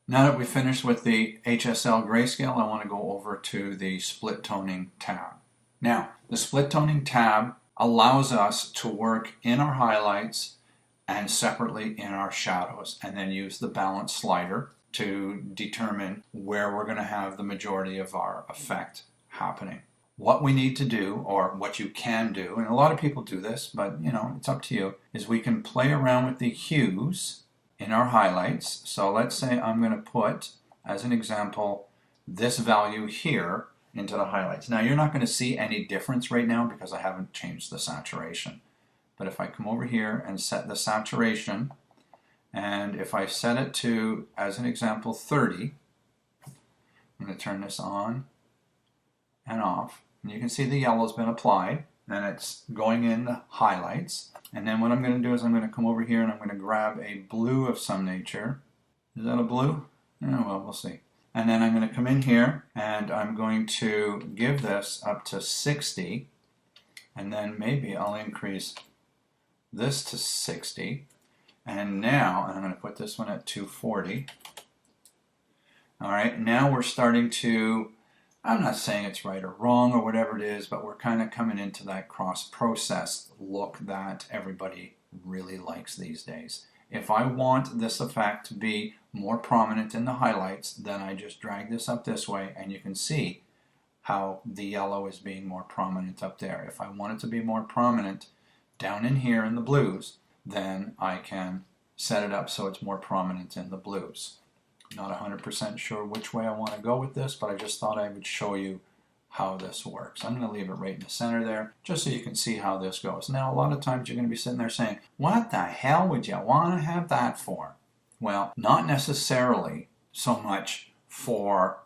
Now that we've finished with the HSL grayscale, I want to go over to the split toning tab. Now, the split toning tab allows us to work in our highlights and separately in our shadows, and then use the balance slider to determine where we're going to have the majority of our effect happening. What we need to do, or what you can do, and a lot of people do this, but it's up to you, is we can play around with the hues in our highlights. So let's say I'm going to put, as an example, this value here into the highlights. Now you're not going to see any difference right now because I haven't changed the saturation. But if I come over here and set the saturation, and if I set it to, as an example, 30, I'm going to turn this on and off. And you can see the yellow's been applied, and it's going in the highlights. And then what I'm going to do is I'm going to come over here and I'm going to grab a blue of some nature. Is that a blue? Oh, well, we'll see. And then I'm going to come in here and I'm going to give this up to 60. And then maybe I'll increase this to 60. And now, and I'm going to put this one at 240. All right, now we're starting to, I'm not saying it's right or wrong or whatever it is, but we're kind of coming into that cross-process look that everybody really likes these days. If I want this effect to be more prominent in the highlights, then I just drag this up this way, and you can see how the yellow is being more prominent up there. If I want it to be more prominent down in here in the blues, then I can set it up so it's more prominent in the blues. Not 100% sure which way I want to go with this, but I just thought I would show you how this works. I'm going to leave it right in the center there, just so you can see how this goes. Now, a lot of times you're going to be sitting there saying, what the hell would you want to have that for? Well, not necessarily so much for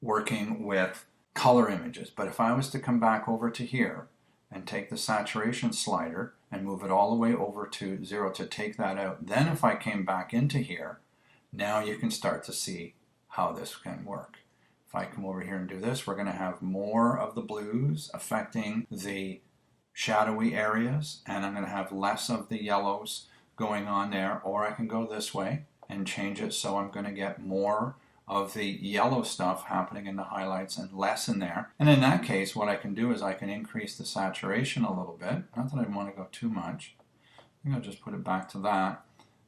working with color images, but if I was to come back over to here and take the saturation slider and move it all the way over to 0 to take that out, then if I came back into here, now you can start to see how this can work. If I come over here and do this, we're going to have more of the blues affecting the shadowy areas, and I'm going to have less of the yellows going on there. Or I can go this way and change it so I'm going to get more of the yellow stuff happening in the highlights and less in there. And in that case, what I can do is I can increase the saturation a little bit. Not that I want to go too much. I think I'll just put it back to that,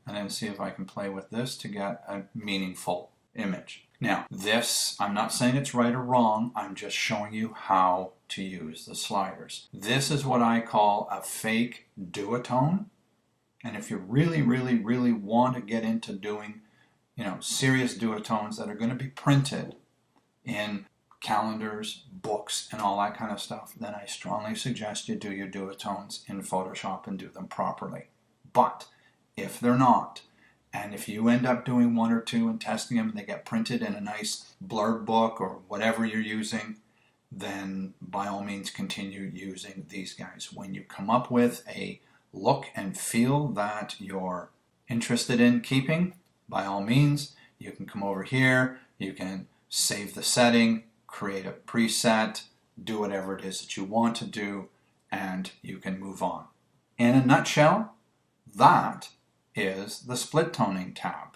and then see if I can play with this to get a meaningful image. Now, this, I'm not saying it's right or wrong, I'm just showing you how to use the sliders. This is what I call a fake duotone. And if you really, really, really want to get into doing, serious duotones that are going to be printed in calendars, books, and all that kind of stuff, then I strongly suggest you do your duotones in Photoshop and do them properly. But if they're not, and if you end up doing one or two and testing them and they get printed in a nice blurb book or whatever you're using, then by all means continue using these guys. When you come up with a look and feel that you're interested in keeping, by all means, you can come over here, you can save the setting, create a preset, do whatever it is that you want to do, and you can move on. In a nutshell, that is the split toning tab.